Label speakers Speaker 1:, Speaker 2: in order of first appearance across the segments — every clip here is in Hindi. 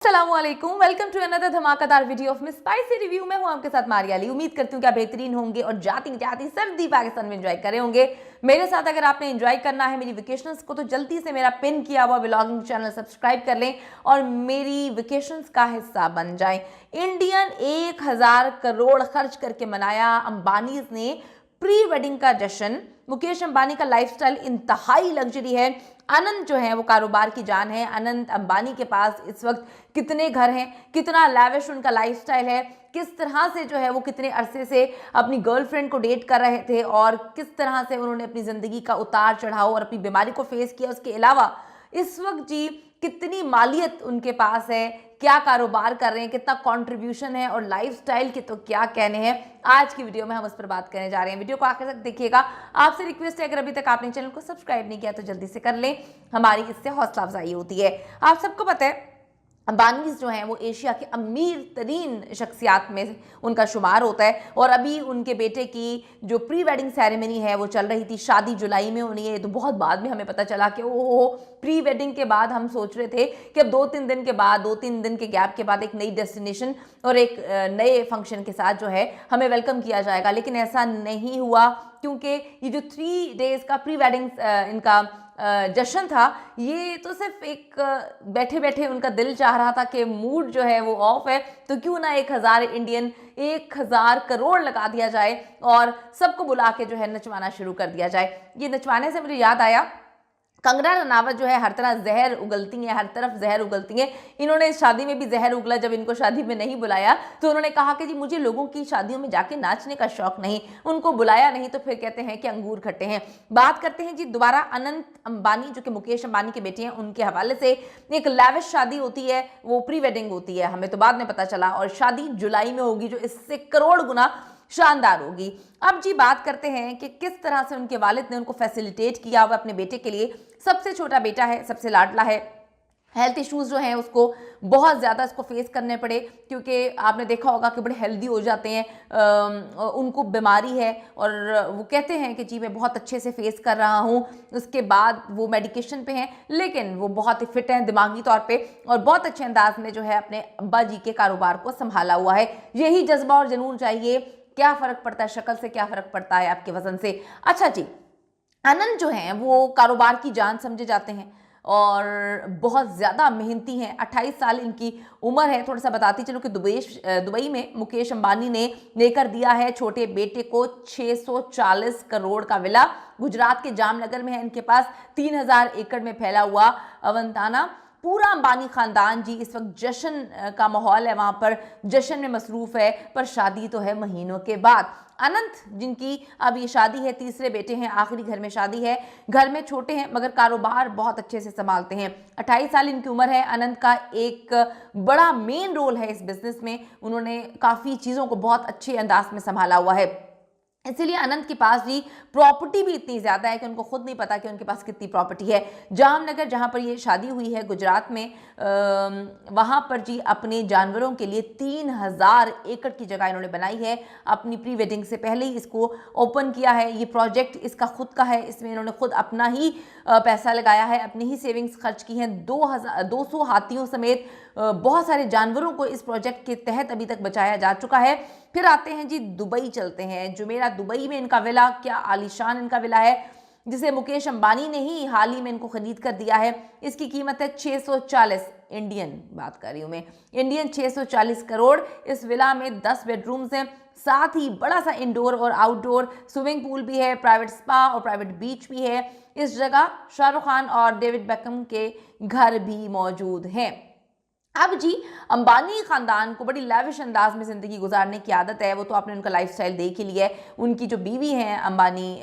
Speaker 1: अस्सलामुअलैकुम, वेलकम टू अनदर धमाकेदार video of miss spicy review. मैं हूं आपके साथ मारिया अली। उम्मीद करती हूं कि आप बेहतरीन होंगे और जाती जाती सर्दी पाकिस्तान में एंजॉय करे होंगे मेरे साथ। अगर आपने एंजॉय करना है मेरी वेकेशंस को तो जल्दी से मेरा पिन किया हुआ व्लॉगिंग चैनल सब्सक्राइब कर लें और मेरी वेकेशंस का हिस्सा बन जाएं। इंडियन 1000 करोड़ खर्च करके मनाया अंबानीज ने प्री वेडिंग का जश्न। मुकेश अंबानी का लाइफस्टाइल इंतहाई लग्जरी है। अनंत जो है वो कारोबार की जान है। अनंत अंबानी के पास इस वक्त कितने घर हैं, कितना लैविश उनका लाइफस्टाइल है, किस तरह से जो है वो कितने अरसे से अपनी गर्लफ्रेंड को डेट कर रहे थे और किस तरह से उन्होंने अपनी ज़िंदगी का उतार चढ़ाव और अपनी बीमारी को फेस किया। उसके अलावा इस वक्त जी कितनी मालियत उनके पास है, क्या कारोबार कर रहे हैं, कितना कंट्रीब्यूशन है और लाइफस्टाइल के तो क्या कहने हैं। आज की वीडियो में हम उस पर बात करने जा रहे हैं। वीडियो को आखिर तक देखिएगा। आपसे रिक्वेस्ट है अगर अभी तक आपने चैनल को सब्सक्राइब नहीं किया तो जल्दी से कर लें, हमारी इससे हौसला अफजाई होती है। आप सबको पता है अंबानीज जो हैं वो एशिया के अमीर तरीन शख्सियात में उनका शुमार होता है और अभी उनके बेटे की जो प्री वेडिंग सेरेमनी है वो चल रही थी। शादी जुलाई में होनी है, तो बहुत बाद में हमें पता चला कि ओहो प्री वेडिंग के बाद हम सोच रहे थे कि अब 2-3 दिन के बाद 2-3 दिन के गैप के बाद एक नई डेस्टिनेशन और एक नए फंक्शन के साथ जो है हमें वेलकम किया जाएगा, लेकिन ऐसा नहीं हुआ क्योंकि ये जो 3 डेज का प्री वेडिंग इनका जश्न था ये तो सिर्फ एक बैठे बैठे उनका दिल चाह रहा था कि मूड जो है वो ऑफ है तो क्यों ना 1000 करोड़ लगा दिया जाए और सबको बुला के जो है नचवाना शुरू कर दिया जाए। ये नचवाने से मुझे याद आया कंगना रनावत जो है हर तरह जहर उगलती हैं, हर तरफ जहर उगलती हैं। इन्होंने इस शादी में भी जहर उगला जब इनको शादी में नहीं बुलाया तो उन्होंने कहा कि जी मुझे लोगों की शादियों में जाके नाचने का शौक नहीं, उनको बुलाया नहीं तो फिर कहते हैं कि अंगूर खट्टे हैं। बात करते हैं जी दोबारा अनंत अंबानी जो कि मुकेश अंबानी के बेटे हैं, उनके हवाले से एक लैविश शादी होती है, वो प्री वेडिंग होती है, हमें तो बाद में पता चला, और शादी जुलाई में होगी जो इससे करोड़ गुना शानदार होगी। अब जी बात करते हैं कि किस तरह से उनके वालिद ने उनको फैसिलिटेट किया हुआ अपने बेटे के लिए। सबसे छोटा बेटा है, सबसे लाडला है। हेल्थ इश्यूज़ जो हैं उसको बहुत ज़्यादा इसको फेस करने पड़े क्योंकि आपने देखा होगा कि बड़े हेल्दी हो जाते हैं, उनको बीमारी है और वो कहते हैं कि जी मैं बहुत अच्छे से फेस कर रहा हूँ। उसके बाद वो मेडिकेशन पे हैं लेकिन वो बहुत ही फिट हैं दिमागी तौर पे और बहुत अच्छे अंदाज में जो है अपने अब्बा जी के कारोबार को संभाला हुआ है। यही जज्बा और जुनून चाहिए। क्या फ़र्क पड़ता है शक्ल से, क्या फ़र्क पड़ता है आपके वज़न से। अच्छा जी, अनंत जो हैं वो कारोबार की जान समझे जाते हैं और बहुत ज़्यादा मेहनती हैं। 28 साल इनकी उम्र है। थोड़ा सा बताती चलो कि दुबई में मुकेश अंबानी ने लेकर दिया है छोटे बेटे को 640 करोड़ का विला। गुजरात के जामनगर में है इनके पास 3000 एकड़ में फैला हुआ अवंताना। पूरा अंबानी खानदान जी इस वक्त जश्न का माहौल है, वहाँ पर जश्न में मसरूफ़ है, पर शादी तो है महीनों के बाद। अनंत जिनकी अब ये शादी है, तीसरे बेटे हैं, आखिरी घर में शादी है, घर में छोटे हैं मगर कारोबार बहुत अच्छे से संभालते हैं। 28 साल इनकी उम्र है। अनंत का एक बड़ा मेन रोल है इस बिज़नेस में, उन्होंने काफ़ी चीज़ों को बहुत अच्छे अंदाज में संभाला हुआ है। इसीलिए अनंत के पास जी प्रॉपर्टी भी इतनी ज़्यादा है कि उनको खुद नहीं पता कि उनके पास कितनी प्रॉपर्टी है। जामनगर जहाँ पर ये शादी हुई है गुजरात में, वहाँ पर जी अपने जानवरों के लिए 3000 एकड़ की जगह इन्होंने बनाई है। अपनी प्री वेडिंग से पहले ही इसको ओपन किया है। ये प्रोजेक्ट इसका खुद का है, इसमें इन्होंने खुद अपना ही पैसा लगाया है, अपनी ही सेविंग्स खर्च की हैं। 200 हाथियों समेत बहुत सारे जानवरों को इस प्रोजेक्ट के तहत अभी तक बचाया जा चुका है। फिर आते हैं जी दुबई चलते हैं। जुमेरा दुबई में इनका विला, क्या आलीशान इनका विला है जिसे मुकेश अंबानी ने ही हाल ही में इनको खरीद कर दिया है। इसकी कीमत है 640 इंडियन, बात कर रही हूँ मैं, इंडियन 640 करोड़। इस विला में 10 बेडरूम्स हैं, साथ ही बड़ा सा इंडोर और आउटडोर स्विमिंग पूल भी है, प्राइवेट स्पा और प्राइवेट बीच भी है। इस जगह शाहरुख खान और डेविड बेकहम के घर भी मौजूद हैं। अब जी अंबानी खानदान को बड़ी लैविश अंदाज में ज़िंदगी गुजारने की आदत है, वो तो आपने उनका लाइफस्टाइल देख ही लिया है। उनकी जो बीवी हैं अंबानी,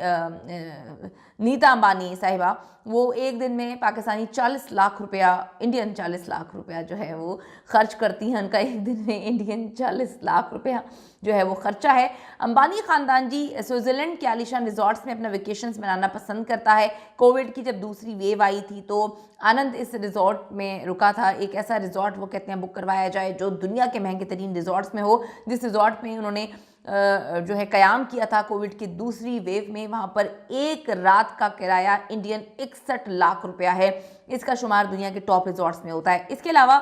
Speaker 1: नीता अंबानी साहिबा, वो एक दिन में पाकिस्तानी 40 लाख रुपया, इंडियन 40 लाख रुपया जो है वो खर्च करती हैं। उनका एक दिन में इंडियन 40 लाख रुपया जो है वो खर्चा है। अंबानी ख़ानदान जी स्विट्ज़रलैंड के आलीशान रिजॉर्ट्स में अपना वेकेशंस मनाना पसंद करता है। कोविड की जब दूसरी वेव आई थी तो आनंद इस रिजॉर्ट में रुका था। एक ऐसा रिजॉर्ट वो कहते हैं बुक करवाया जाए जो दुनिया के महंगे तरीन रिजॉर्ट्स में हो, जिस रिजॉर्ट में उन्होंने जो है क़याम किया था कोविड की दूसरी वेव में। वहाँ पर एक रात का किराया इंडियन 61 लाख रुपया है। इसका शुमार दुनिया के टॉप रिजॉर्ट्स में होता है। इसके अलावा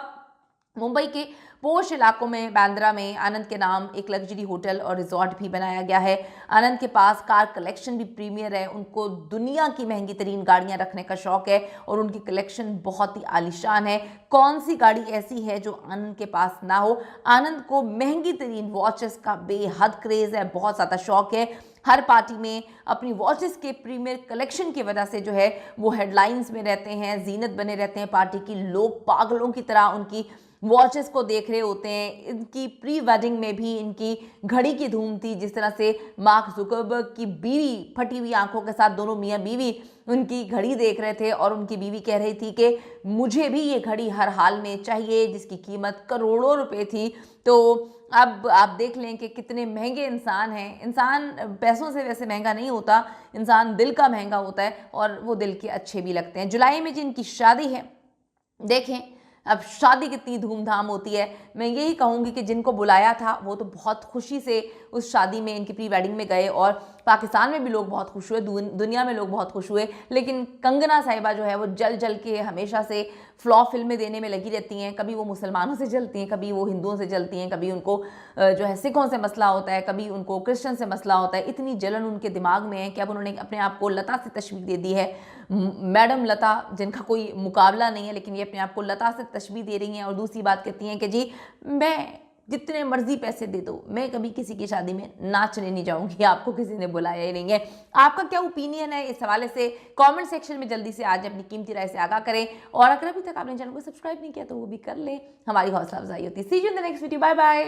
Speaker 1: मुंबई के पोश इलाकों में बांद्रा में आनंद के नाम एक लग्जरी होटल और रिजॉर्ट भी बनाया गया है। आनंद के पास कार कलेक्शन भी प्रीमियर है। उनको दुनिया की महंगी तरीन गाड़ियां रखने का शौक है और उनकी कलेक्शन बहुत ही आलीशान है। कौन सी गाड़ी ऐसी है जो आनंद के पास ना हो। आनंद को महंगी तरीन वॉचेस का बेहद क्रेज है, बहुत ज़्यादा शौक है। हर पार्टी में अपनी वॉचेस के प्रीमियर कलेक्शन की वजह से जो है वो हेडलाइंस में रहते हैं, जीनत बने रहते हैं पार्टी की। लोग पागलों की तरह उनकी वॉचेस को देख रहे होते हैं। इनकी प्री वेडिंग में भी इनकी घड़ी की धूम थी। जिस तरह से मार्क जुकरबर्ग की बीवी फटी हुई आंखों के साथ, दोनों मियाँ बीवी उनकी घड़ी देख रहे थे और उनकी बीवी कह रही थी कि मुझे भी ये घड़ी हर हाल में चाहिए, जिसकी कीमत करोड़ों रुपए थी। तो अब आप देख लें कि कितने महंगे इंसान हैं। इंसान पैसों से वैसे महंगा नहीं होता, इंसान दिल का महंगा होता है और वो दिल के अच्छे भी लगते हैं। जुलाई में जिनकी शादी है, देखें अब शादी कितनी धूमधाम होती है। मैं यही कहूँगी कि जिनको बुलाया था वो तो बहुत खुशी से उस शादी में, इनकी प्री वेडिंग में गए और पाकिस्तान में भी लोग बहुत खुश हुए, दुनिया में लोग बहुत खुश हुए। लेकिन कंगना साहिबा जो है वो जल जल के हमेशा से फ्लॉप फिल्में देने में लगी रहती हैं। कभी वो मुसलमानों से जलती हैं, कभी वो हिंदुओं से जलती हैं, कभी उनको जो है सिखों से मसला होता है, कभी उनको क्रिश्चियन से मसला होता है। इतनी जलन उनके दिमाग में है कि अब उन्होंने अपने आप को लता से तशबीह दे दी है। मैडम लता, जिनका कोई मुकाबला नहीं है, लेकिन ये अपने आप को लता से तशबीह दे रही हैं और दूसरी बात कहती हैं कि जी मैं जितने मर्जी पैसे दे दो, मैं कभी किसी की शादी में नाचने नहीं जाऊंगी, आपको किसी ने बुलाया ही नहीं है। आपका क्या ओपिनियन है इस हवाले से कमेंट सेक्शन में जल्दी से आज अपनी कीमती राय से आगाह करें। और अगर अभी तक आपने चैनल को सब्सक्राइब नहीं किया तो वो भी कर लें, हमारी हौसला अफजाई होती है। See you in the next video, bye bye.